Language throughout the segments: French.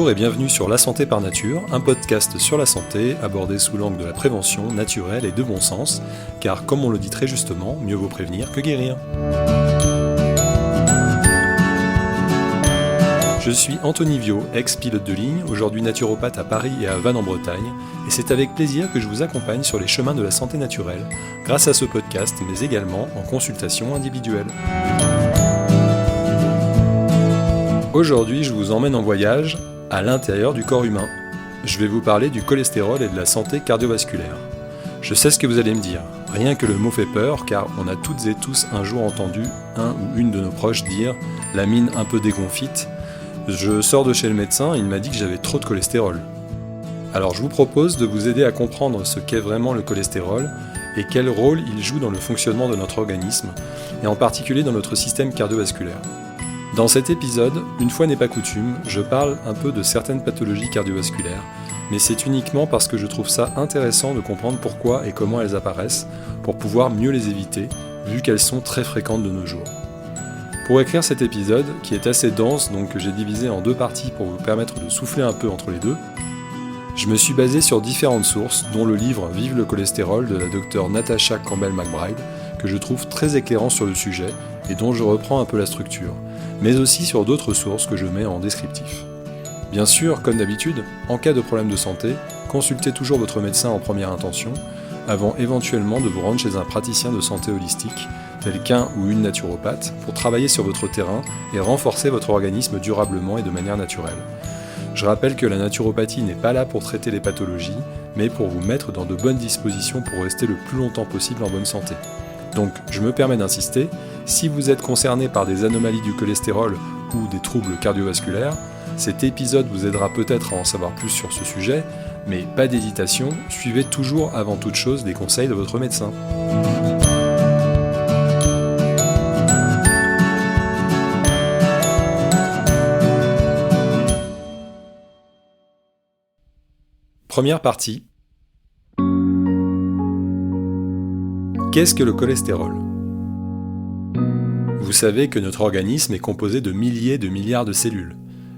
Bonjour et bienvenue sur La Santé par Nature, un podcast sur la santé abordé sous l'angle de la prévention naturelle et de bon sens, car comme on le dit très justement, mieux vaut prévenir que guérir. Je suis Anthony Viau, ex-pilote de ligne, aujourd'hui naturopathe à Paris et à Vannes en Bretagne, et c'est avec plaisir que je vous accompagne sur les chemins de la santé naturelle, grâce à ce podcast, mais également en consultation individuelle. Aujourd'hui, je vous emmène en voyage à l'intérieur du corps humain. Je vais vous parler du cholestérol et de la santé cardiovasculaire. Je sais ce que vous allez me dire. Rien que le mot fait peur, car on a toutes et tous un jour entendu un ou une de nos proches dire « la mine un peu déconfite ». Je sors de chez le médecin et il m'a dit que j'avais trop de cholestérol. Alors je vous propose de vous aider à comprendre ce qu'est vraiment le cholestérol et quel rôle il joue dans le fonctionnement de notre organisme, et en particulier dans notre système cardiovasculaire. Dans cet épisode, une fois n'est pas coutume, je parle un peu de certaines pathologies cardiovasculaires, mais c'est uniquement parce que je trouve ça intéressant de comprendre pourquoi et comment elles apparaissent, pour pouvoir mieux les éviter, vu qu'elles sont très fréquentes de nos jours. Pour écrire cet épisode, qui est assez dense, donc que j'ai divisé en deux parties pour vous permettre de souffler un peu entre les deux, je me suis basé sur différentes sources, dont le livre « Vive le cholestérol » de la docteure Natasha Campbell-McBride, que je trouve très éclairant sur le sujet et dont je reprends un peu la structure, mais aussi sur d'autres sources que je mets en descriptif. Bien sûr, comme d'habitude, en cas de problème de santé, consultez toujours votre médecin en première intention, avant éventuellement de vous rendre chez un praticien de santé holistique, tel qu'un ou une naturopathe, pour travailler sur votre terrain et renforcer votre organisme durablement et de manière naturelle. Je rappelle que la naturopathie n'est pas là pour traiter les pathologies, mais pour vous mettre dans de bonnes dispositions pour rester le plus longtemps possible en bonne santé. Donc, je me permets d'insister, si vous êtes concerné par des anomalies du cholestérol ou des troubles cardiovasculaires, cet épisode vous aidera peut-être à en savoir plus sur ce sujet, mais pas d'hésitation, suivez toujours avant toute chose les conseils de votre médecin. Première partie. Qu'est-ce que le cholestérol ? Vous savez que notre organisme est composé de milliers de milliards de cellules.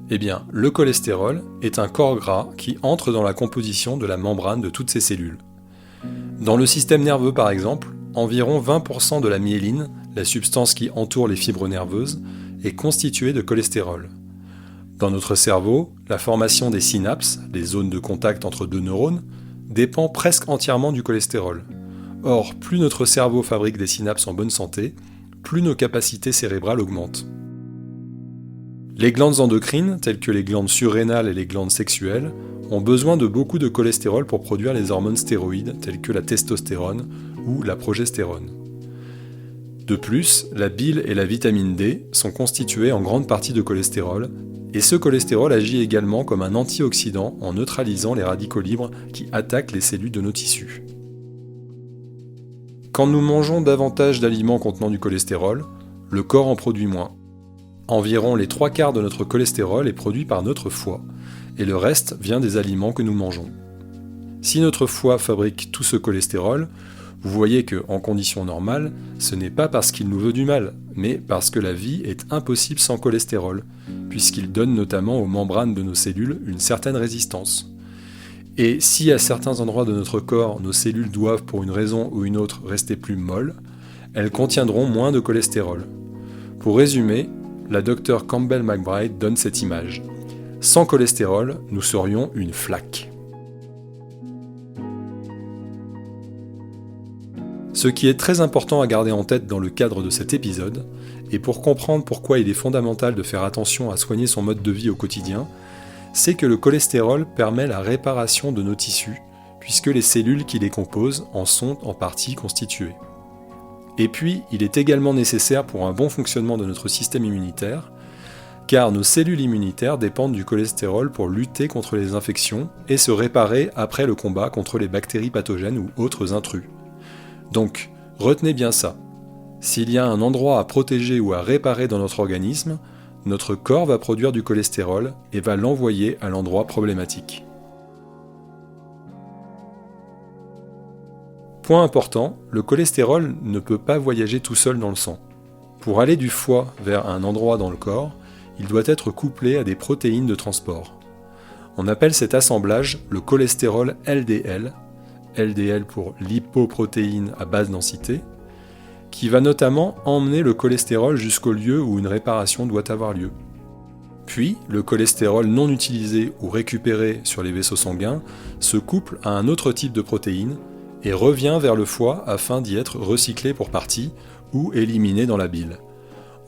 Eh bien, le cholestérol est un corps gras qui entre dans la composition de la membrane de toutes ces cellules. Dans le système nerveux par exemple, environ 20% de la myéline, la substance qui entoure les fibres nerveuses, est constituée de cholestérol. Dans notre cerveau, la formation des synapses, les zones de contact entre deux neurones, dépend presque entièrement du cholestérol. Or, plus notre cerveau fabrique des synapses en bonne santé, plus nos capacités cérébrales augmentent. Les glandes endocrines, telles que les glandes surrénales et les glandes sexuelles, ont besoin de beaucoup de cholestérol pour produire les hormones stéroïdes, telles que la testostérone ou la progestérone. De plus, la bile et la vitamine D sont constituées en grande partie de cholestérol, et ce cholestérol agit également comme un antioxydant en neutralisant les radicaux libres qui attaquent les cellules de nos tissus. Quand nous mangeons davantage d'aliments contenant du cholestérol, le corps en produit moins. Environ les 3/4 de notre cholestérol est produit par notre foie, et le reste vient des aliments que nous mangeons. Si notre foie fabrique tout ce cholestérol, vous voyez que, en conditions normales, ce n'est pas parce qu'il nous veut du mal, mais parce que la vie est impossible sans cholestérol, puisqu'il donne notamment aux membranes de nos cellules une certaine résistance. Et si à certains endroits de notre corps, nos cellules doivent pour une raison ou une autre rester plus molles, elles contiendront moins de cholestérol. Pour résumer, la docteure Campbell-McBride donne cette image. Sans cholestérol, nous serions une flaque. Ce qui est très important à garder en tête dans le cadre de cet épisode, et pour comprendre pourquoi il est fondamental de faire attention à soigner son mode de vie au quotidien, c'est que le cholestérol permet la réparation de nos tissus, puisque les cellules qui les composent en sont en partie constituées. Et puis, il est également nécessaire pour un bon fonctionnement de notre système immunitaire, car nos cellules immunitaires dépendent du cholestérol pour lutter contre les infections et se réparer après le combat contre les bactéries pathogènes ou autres intrus. Donc, retenez bien ça. S'il y a un endroit à protéger ou à réparer dans notre organisme, notre corps va produire du cholestérol et va l'envoyer à l'endroit problématique. Point important, le cholestérol ne peut pas voyager tout seul dans le sang. Pour aller du foie vers un endroit dans le corps, il doit être couplé à des protéines de transport. On appelle cet assemblage le cholestérol LDL, LDL pour lipoprotéine à basse densité, qui va notamment emmener le cholestérol jusqu'au lieu où une réparation doit avoir lieu. Puis, le cholestérol non utilisé ou récupéré sur les vaisseaux sanguins se couple à un autre type de protéine et revient vers le foie afin d'y être recyclé pour partie ou éliminé dans la bile.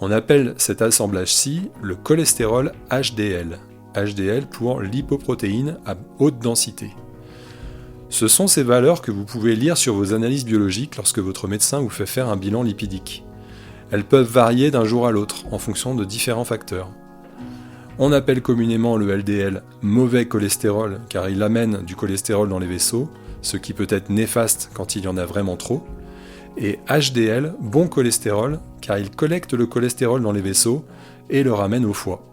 On appelle cet assemblage-ci le cholestérol HDL, HDL pour lipoprotéine à haute densité. Ce sont ces valeurs que vous pouvez lire sur vos analyses biologiques lorsque votre médecin vous fait faire un bilan lipidique. Elles peuvent varier d'un jour à l'autre en fonction de différents facteurs. On appelle communément le LDL mauvais cholestérol car il amène du cholestérol dans les vaisseaux, ce qui peut être néfaste quand il y en a vraiment trop, et HDL bon cholestérol car il collecte le cholestérol dans les vaisseaux et le ramène au foie.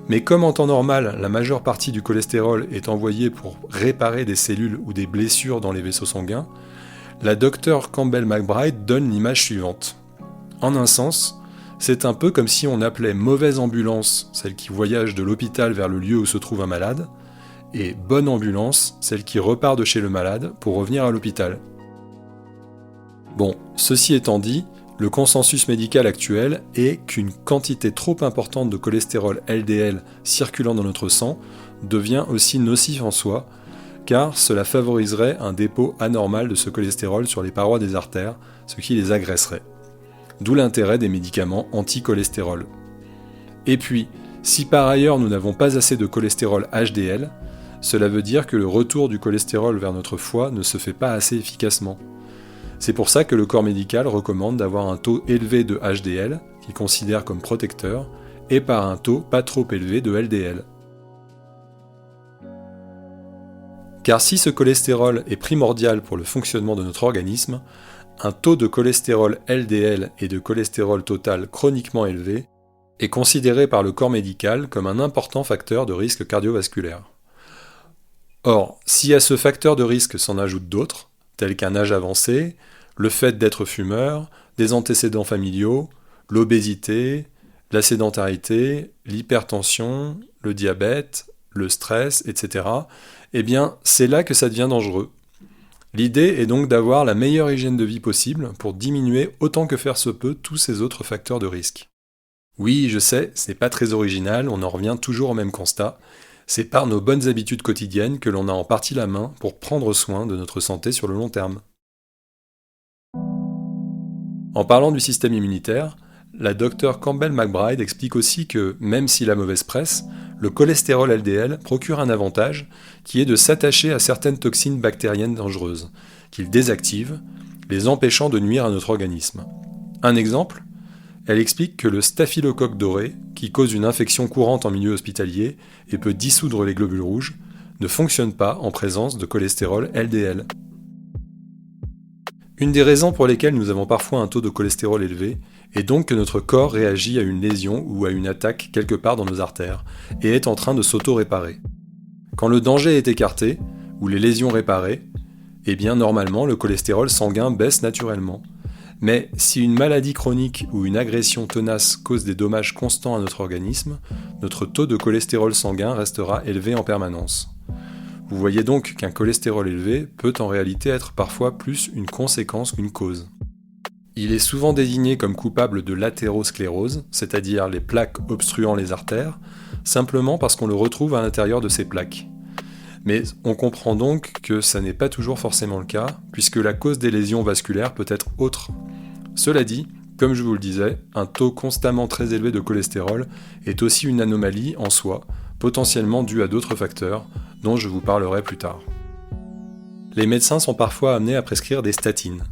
Mais comme en temps normal, la majeure partie du cholestérol est envoyée pour réparer des cellules ou des blessures dans les vaisseaux sanguins, la Dr Campbell McBride donne l'image suivante. En un sens, c'est un peu comme si on appelait mauvaise ambulance celle qui voyage de l'hôpital vers le lieu où se trouve un malade, et bonne ambulance celle qui repart de chez le malade pour revenir à l'hôpital. Bon, ceci étant dit, le consensus médical actuel est qu'une quantité trop importante de cholestérol LDL circulant dans notre sang devient aussi nocif en soi, car cela favoriserait un dépôt anormal de ce cholestérol sur les parois des artères, ce qui les agresserait. D'où l'intérêt des médicaments anti-cholestérol. Et puis, si par ailleurs nous n'avons pas assez de cholestérol HDL, cela veut dire que le retour du cholestérol vers notre foie ne se fait pas assez efficacement. C'est pour ça que le corps médical recommande d'avoir un taux élevé de HDL, qu'il considère comme protecteur, et par un taux pas trop élevé de LDL. Car si ce cholestérol est primordial pour le fonctionnement de notre organisme, un taux de cholestérol LDL et de cholestérol total chroniquement élevé est considéré par le corps médical comme un important facteur de risque cardiovasculaire. Or, si à ce facteur de risque s'en ajoutent d'autres, tels qu'un âge avancé, le fait d'être fumeur, des antécédents familiaux, l'obésité, la sédentarité, l'hypertension, le diabète, le stress, etc., eh bien, c'est là que ça devient dangereux. L'idée est donc d'avoir la meilleure hygiène de vie possible pour diminuer autant que faire se peut tous ces autres facteurs de risque. Oui, je sais, c'est pas très original, on en revient toujours au même constat. C'est par nos bonnes habitudes quotidiennes que l'on a en partie la main pour prendre soin de notre santé sur le long terme. En parlant du système immunitaire, la Dr Campbell McBride explique aussi que, même s'il a mauvaise presse, le cholestérol LDL procure un avantage qui est de s'attacher à certaines toxines bactériennes dangereuses, qu'il désactive, les empêchant de nuire à notre organisme. Un exemple, elle explique que le staphylocoque doré, qui cause une infection courante en milieu hospitalier et peut dissoudre les globules rouges, ne fonctionne pas en présence de cholestérol LDL. Une des raisons pour lesquelles nous avons parfois un taux de cholestérol élevé est donc que notre corps réagit à une lésion ou à une attaque quelque part dans nos artères et est en train de s'auto-réparer. Quand le danger est écarté, ou les lésions réparées, eh bien normalement le cholestérol sanguin baisse naturellement. Mais si une maladie chronique ou une agression tenace cause des dommages constants à notre organisme, notre taux de cholestérol sanguin restera élevé en permanence. Vous voyez donc qu'un cholestérol élevé peut en réalité être parfois plus une conséquence qu'une cause. Il est souvent désigné comme coupable de l'athérosclérose, c'est-à-dire les plaques obstruant les artères, simplement parce qu'on le retrouve à l'intérieur de ces plaques. Mais on comprend donc que ça n'est pas toujours forcément le cas, puisque la cause des lésions vasculaires peut être autre. Cela dit, comme je vous le disais, un taux constamment très élevé de cholestérol est aussi une anomalie en soi, potentiellement due à d'autres facteurs, dont je vous parlerai plus tard. Les médecins sont parfois amenés à prescrire des statines.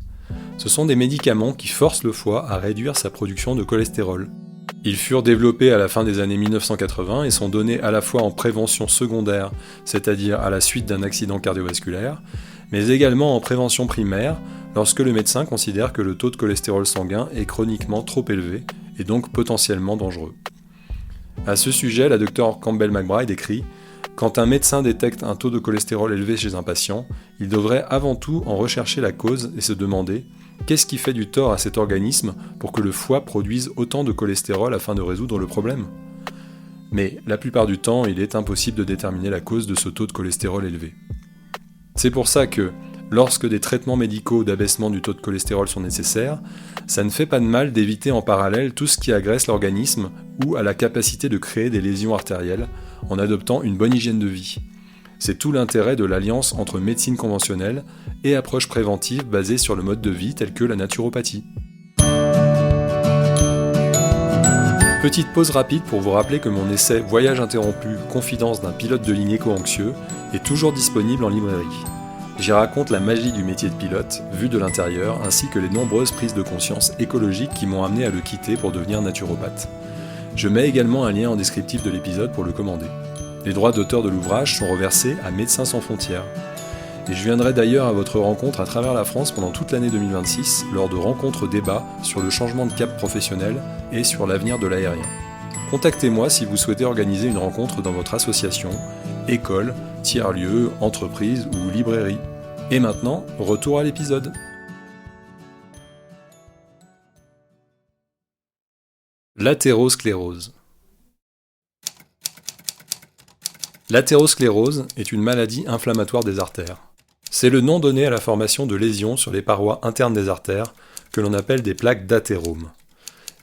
Ce sont des médicaments qui forcent le foie à réduire sa production de cholestérol. Ils furent développés à la fin des années 1980 et sont donnés à la fois en prévention secondaire, c'est-à-dire à la suite d'un accident cardiovasculaire, mais également en prévention primaire, lorsque le médecin considère que le taux de cholestérol sanguin est chroniquement trop élevé et donc potentiellement dangereux. À ce sujet, la Dr Campbell McBride écrit « Quand un médecin détecte un taux de cholestérol élevé chez un patient, il devrait avant tout en rechercher la cause et se demander qu'est-ce qui fait du tort à cet organisme pour que le foie produise autant de cholestérol afin de résoudre le problème ? Mais la plupart du temps, il est impossible de déterminer la cause de ce taux de cholestérol élevé. C'est pour ça que, lorsque des traitements médicaux d'abaissement du taux de cholestérol sont nécessaires, ça ne fait pas de mal d'éviter en parallèle tout ce qui agresse l'organisme ou a la capacité de créer des lésions artérielles en adoptant une bonne hygiène de vie. C'est tout l'intérêt de l'alliance entre médecine conventionnelle et approche préventive basée sur le mode de vie tel que la naturopathie. Petite pause rapide pour vous rappeler que mon essai Voyage interrompu, confidence d'un pilote de ligne éco-anxieux est toujours disponible en librairie. J'y raconte la magie du métier de pilote, vu de l'intérieur, ainsi que les nombreuses prises de conscience écologiques qui m'ont amené à le quitter pour devenir naturopathe. Je mets également un lien en descriptif de l'épisode pour le commander. Les droits d'auteur de l'ouvrage sont reversés à Médecins sans frontières. Et je viendrai d'ailleurs à votre rencontre à travers la France pendant toute l'année 2026, lors de rencontres débats sur le changement de cap professionnel et sur l'avenir de l'aérien. Contactez-moi si vous souhaitez organiser une rencontre dans votre association, école, tiers-lieu, entreprise ou librairie. Et maintenant, retour à l'épisode. L'athérosclérose. L'athérosclérose est une maladie inflammatoire des artères. C'est le nom donné à la formation de lésions sur les parois internes des artères, que l'on appelle des plaques d'athérome.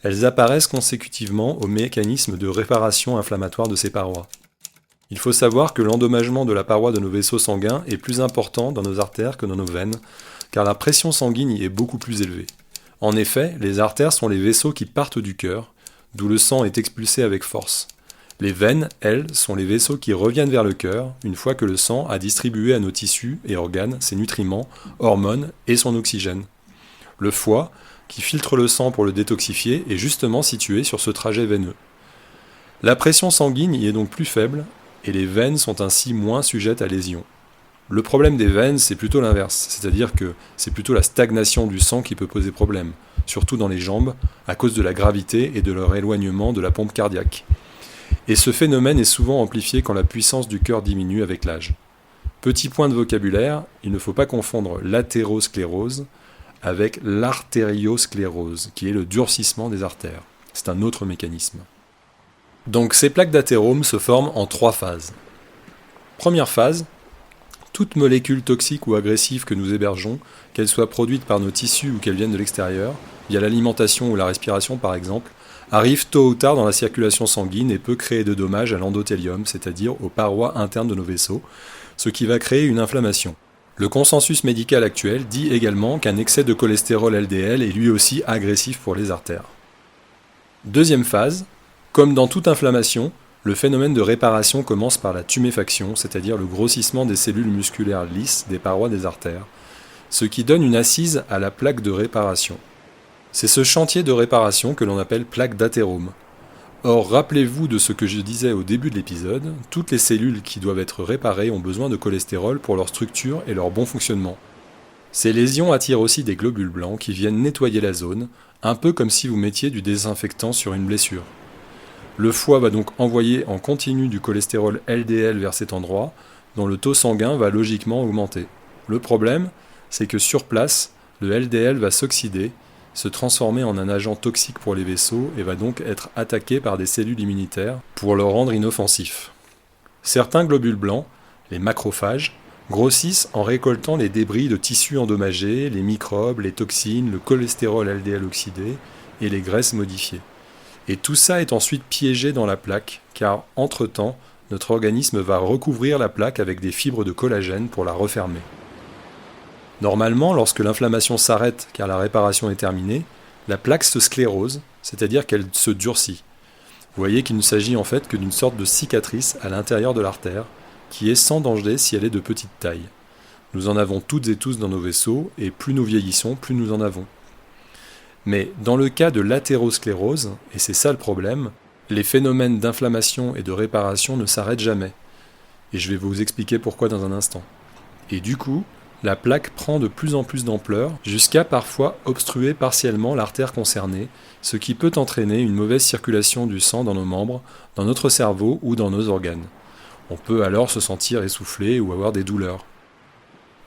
Elles apparaissent consécutivement au mécanisme de réparation inflammatoire de ces parois. Il faut savoir que l'endommagement de la paroi de nos vaisseaux sanguins est plus important dans nos artères que dans nos veines, car la pression sanguine y est beaucoup plus élevée. En effet, les artères sont les vaisseaux qui partent du cœur, d'où le sang est expulsé avec force. Les veines, elles, sont les vaisseaux qui reviennent vers le cœur, une fois que le sang a distribué à nos tissus et organes ses nutriments, hormones et son oxygène. Le foie, qui filtre le sang pour le détoxifier, est justement situé sur ce trajet veineux. La pression sanguine y est donc plus faible, et les veines sont ainsi moins sujettes à lésions. Le problème des veines, c'est plutôt l'inverse, c'est-à-dire que c'est plutôt la stagnation du sang qui peut poser problème, surtout dans les jambes, à cause de la gravité et de leur éloignement de la pompe cardiaque. Et ce phénomène est souvent amplifié quand la puissance du cœur diminue avec l'âge. Petit point de vocabulaire, il ne faut pas confondre l'athérosclérose avec l'artériosclérose, qui est le durcissement des artères. C'est un autre mécanisme. Donc ces plaques d'athérome se forment en 3 phases. Première phase, toute molécule toxique ou agressive que nous hébergeons, qu'elle soit produite par nos tissus ou qu'elle vienne de l'extérieur, via l'alimentation ou la respiration par exemple, arrive tôt ou tard dans la circulation sanguine et peut créer de dommages à l'endothélium, c'est-à-dire aux parois internes de nos vaisseaux, ce qui va créer une inflammation. Le consensus médical actuel dit également qu'un excès de cholestérol LDL est lui aussi agressif pour les artères. Deuxième phase, comme dans toute inflammation, le phénomène de réparation commence par la tuméfaction, c'est-à-dire le grossissement des cellules musculaires lisses des parois des artères, ce qui donne une assise à la plaque de réparation. C'est ce chantier de réparation que l'on appelle plaque d'athérome. Or, rappelez-vous de ce que je disais au début de l'épisode, toutes les cellules qui doivent être réparées ont besoin de cholestérol pour leur structure et leur bon fonctionnement. Ces lésions attirent aussi des globules blancs qui viennent nettoyer la zone, un peu comme si vous mettiez du désinfectant sur une blessure. Le foie va donc envoyer en continu du cholestérol LDL vers cet endroit, dont le taux sanguin va logiquement augmenter. Le problème, c'est que sur place, le LDL va s'oxyder, se transformer en un agent toxique pour les vaisseaux et va donc être attaqué par des cellules immunitaires pour le rendre inoffensif. Certains globules blancs, les macrophages, grossissent en récoltant les débris de tissus endommagés, les microbes, les toxines, le cholestérol LDL oxydé et les graisses modifiées. Et tout ça est ensuite piégé dans la plaque, car entre-temps, notre organisme va recouvrir la plaque avec des fibres de collagène pour la refermer. Normalement, lorsque l'inflammation s'arrête car la réparation est terminée, la plaque se sclérose, c'est-à-dire qu'elle se durcit. Vous voyez qu'il ne s'agit en fait que d'une sorte de cicatrice à l'intérieur de l'artère, qui est sans danger si elle est de petite taille. Nous en avons toutes et tous dans nos vaisseaux, et plus nous vieillissons, plus nous en avons. Mais dans le cas de l'athérosclérose, et c'est ça le problème, les phénomènes d'inflammation et de réparation ne s'arrêtent jamais. Et je vais vous expliquer pourquoi dans un instant. Et du coup, la plaque prend de plus en plus d'ampleur, jusqu'à parfois obstruer partiellement l'artère concernée, ce qui peut entraîner une mauvaise circulation du sang dans nos membres, dans notre cerveau ou dans nos organes. On peut alors se sentir essoufflé ou avoir des douleurs.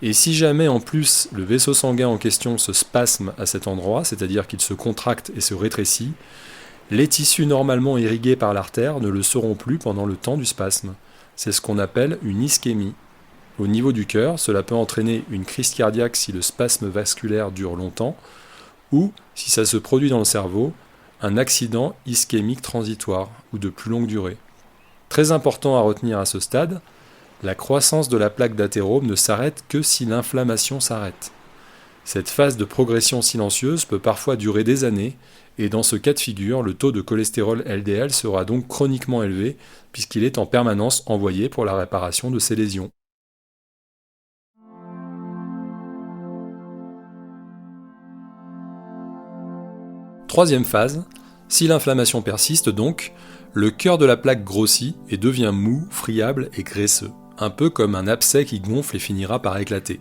Et si jamais en plus le vaisseau sanguin en question se spasme à cet endroit, c'est-à-dire qu'il se contracte et se rétrécit, Les tissus normalement irrigués par l'artère ne le seront plus pendant le temps du spasme. C'est ce qu'on appelle une ischémie. Au niveau du cœur, cela peut entraîner une crise cardiaque si le spasme vasculaire dure longtemps, ou, si ça se produit dans le cerveau, un accident ischémique transitoire ou de plus longue durée. Très important à retenir à ce stade, la croissance de la plaque d'athérome ne s'arrête que si l'inflammation s'arrête. Cette phase de progression silencieuse peut parfois durer des années, et dans ce cas de figure, le taux de cholestérol LDL sera donc chroniquement élevé, puisqu'il est en permanence envoyé pour la réparation de ces lésions. Troisième phase, si l'inflammation persiste donc, le cœur de la plaque grossit et devient mou, friable et graisseux, un peu comme un abcès qui gonfle et finira par éclater.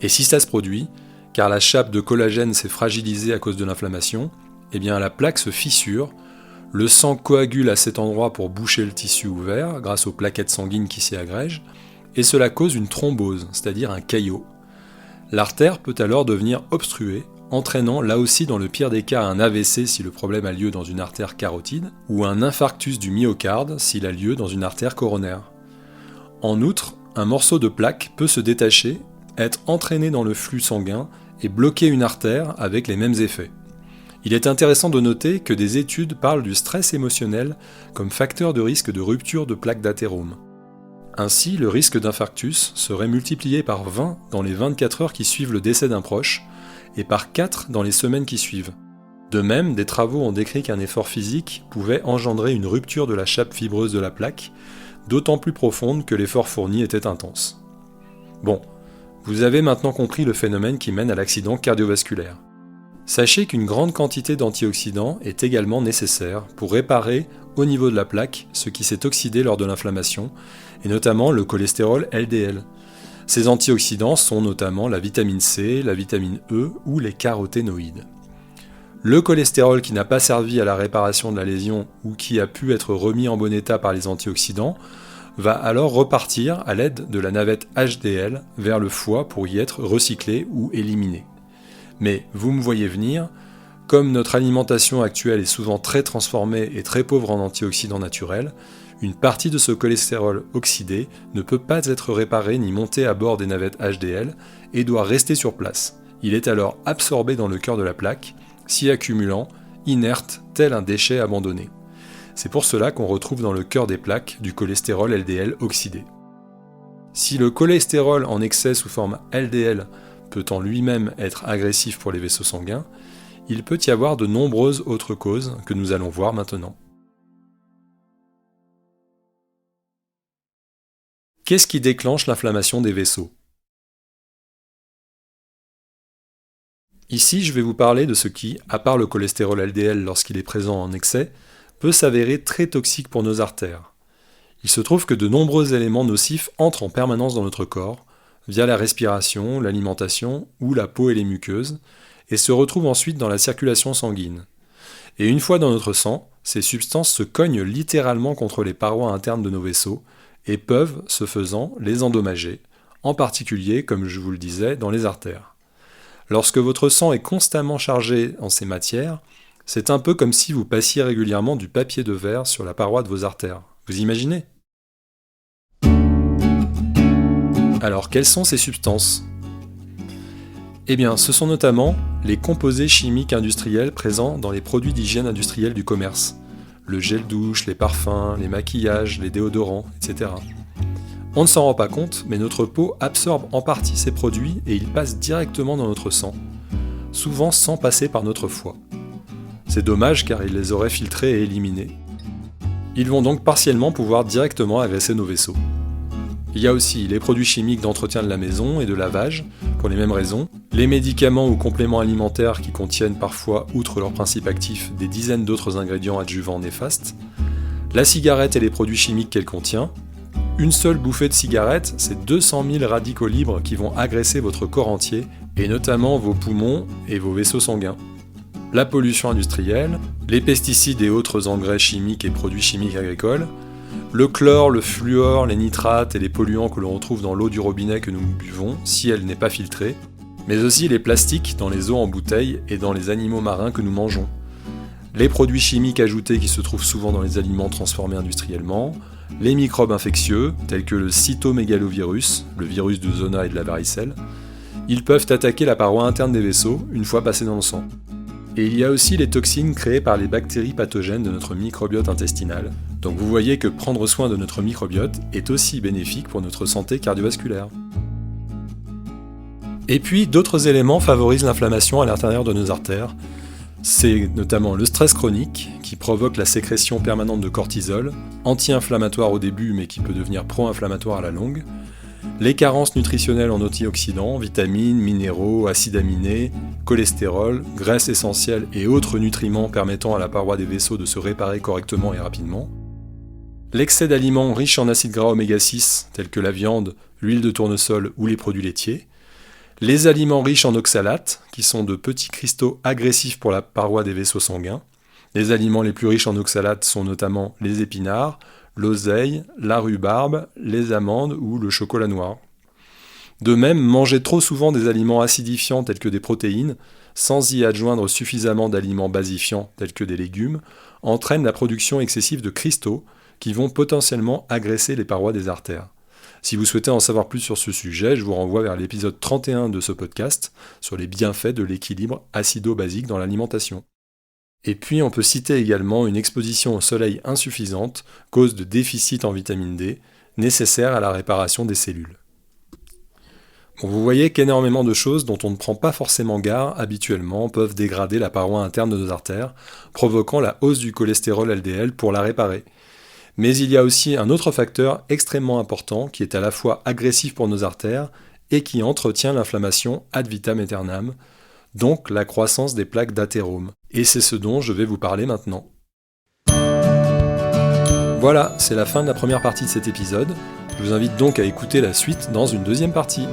Et si ça se produit, car la chape de collagène s'est fragilisée à cause de l'inflammation, eh bien la plaque se fissure, le sang coagule à cet endroit pour boucher le tissu ouvert grâce aux plaquettes sanguines qui s'y agrègent, et cela cause une thrombose, c'est-à-dire un caillot. L'artère peut alors devenir obstruée, entraînant là aussi dans le pire des cas un AVC si le problème a lieu dans une artère carotide, ou un infarctus du myocarde s'il a lieu dans une artère coronaire. En outre, un morceau de plaque peut se détacher, être entraîné dans le flux sanguin et bloquer une artère avec les mêmes effets. Il est intéressant de noter que des études parlent du stress émotionnel comme facteur de risque de rupture de plaque d'athérome. Ainsi, le risque d'infarctus serait multiplié par 20 dans les 24 heures qui suivent le décès d'un proche, et par 4 dans les semaines qui suivent. De même, des travaux ont décrit qu'un effort physique pouvait engendrer une rupture de la chape fibreuse de la plaque, d'autant plus profonde que l'effort fourni était intense. Bon, vous avez maintenant compris le phénomène qui mène à l'accident cardiovasculaire. Sachez qu'une grande quantité d'antioxydants est également nécessaire pour réparer au niveau de la plaque ce qui s'est oxydé lors de l'inflammation, et notamment le cholestérol LDL. Ces antioxydants sont notamment la vitamine C, la vitamine E ou les caroténoïdes. Le cholestérol qui n'a pas servi à la réparation de la lésion ou qui a pu être remis en bon état par les antioxydants va alors repartir à l'aide de la navette HDL vers le foie pour y être recyclé ou éliminé. Mais vous me voyez venir, comme notre alimentation actuelle est souvent très transformée et très pauvre en antioxydants naturels, une partie de ce cholestérol oxydé ne peut pas être réparé ni monté à bord des navettes HDL et doit rester sur place. Il est alors absorbé dans le cœur de la plaque, s'y accumulant, inerte, tel un déchet abandonné. C'est pour cela qu'on retrouve dans le cœur des plaques du cholestérol LDL oxydé. Si le cholestérol en excès sous forme LDL peut en lui-même être agressif pour les vaisseaux sanguins, il peut y avoir de nombreuses autres causes que nous allons voir maintenant. Qu'est-ce qui déclenche l'inflammation des vaisseaux ? Ici, je vais vous parler de ce qui, à part le cholestérol LDL lorsqu'il est présent en excès, peut s'avérer très toxique pour nos artères. Il se trouve que de nombreux éléments nocifs entrent en permanence dans notre corps, via la respiration, l'alimentation ou la peau et les muqueuses, et se retrouvent ensuite dans la circulation sanguine. Et une fois dans notre sang, ces substances se cognent littéralement contre les parois internes de nos vaisseaux, et peuvent, ce faisant, les endommager, en particulier, comme je vous le disais, dans les artères. Lorsque votre sang est constamment chargé en ces matières, c'est un peu comme si vous passiez régulièrement du papier de verre sur la paroi de vos artères. Vous imaginez ? Alors, quelles sont ces substances ? Eh bien, ce sont notamment les composés chimiques industriels présents dans les produits d'hygiène industrielle du commerce. Le gel douche, les parfums, les maquillages, les déodorants, etc. On ne s'en rend pas compte, mais notre peau absorbe en partie ces produits et ils passent directement dans notre sang, souvent sans passer par notre foie. C'est dommage car ils les auraient filtrés et éliminés. Ils vont donc partiellement pouvoir directement agresser nos vaisseaux. Il y a aussi les produits chimiques d'entretien de la maison et de lavage, pour les mêmes raisons, les médicaments ou compléments alimentaires qui contiennent parfois, outre leur principe actif, des dizaines d'autres ingrédients adjuvants néfastes, la cigarette et les produits chimiques qu'elle contient. Une seule bouffée de cigarette, c'est 200 000 radicaux libres qui vont agresser votre corps entier, et notamment vos poumons et vos vaisseaux sanguins. La pollution industrielle, les pesticides et autres engrais chimiques et produits chimiques agricoles, le chlore, le fluor, les nitrates et les polluants que l'on retrouve dans l'eau du robinet que nous buvons, si elle n'est pas filtrée, mais aussi les plastiques dans les eaux en bouteille et dans les animaux marins que nous mangeons. les produits chimiques ajoutés qui se trouvent souvent dans les aliments transformés industriellement, les microbes infectieux, tels que le cytomégalovirus, le virus de Zona et de la varicelle. Ils peuvent attaquer la paroi interne des vaisseaux une fois passés dans le sang. Et il y a aussi les toxines créées par les bactéries pathogènes de notre microbiote intestinal. Donc vous voyez que prendre soin de notre microbiote est aussi bénéfique pour notre santé cardiovasculaire. Et puis d'autres éléments favorisent l'inflammation à l'intérieur de nos artères. C'est notamment le stress chronique, qui provoque la sécrétion permanente de cortisol, anti-inflammatoire au début mais qui peut devenir pro-inflammatoire à la longue, les carences nutritionnelles en antioxydants, vitamines, minéraux, acides aminés, cholestérol, graisses essentielles et autres nutriments permettant à la paroi des vaisseaux de se réparer correctement et rapidement, l'excès d'aliments riches en acides gras oméga 6 tels que la viande, l'huile de tournesol ou les produits laitiers, les aliments riches en oxalates, qui sont de petits cristaux agressifs pour la paroi des vaisseaux sanguins. Les aliments les plus riches en oxalates sont notamment les épinards, l'oseille, la rhubarbe, les amandes ou le chocolat noir. De même, manger trop souvent des aliments acidifiants tels que des protéines, sans y adjoindre suffisamment d'aliments basifiants tels que des légumes, entraîne la production excessive de cristaux qui vont potentiellement agresser les parois des artères. Si vous souhaitez en savoir plus sur ce sujet, je vous renvoie vers l'épisode 31 de ce podcast sur les bienfaits de l'équilibre acido-basique dans l'alimentation. Et puis on peut citer également une exposition au soleil insuffisante, cause de déficit en vitamine D, nécessaire à la réparation des cellules. Bon, vous voyez qu'énormément de choses dont on ne prend pas forcément garde habituellement peuvent dégrader la paroi interne de nos artères, provoquant la hausse du cholestérol LDL pour la réparer. Mais il y a aussi un autre facteur extrêmement important qui est à la fois agressif pour nos artères et qui entretient l'inflammation ad vitam aeternam, donc la croissance des plaques d'athérome. Et c'est ce dont je vais vous parler maintenant. Voilà, c'est la fin de la première partie de cet épisode. Je vous invite donc à écouter la suite dans une deuxième partie.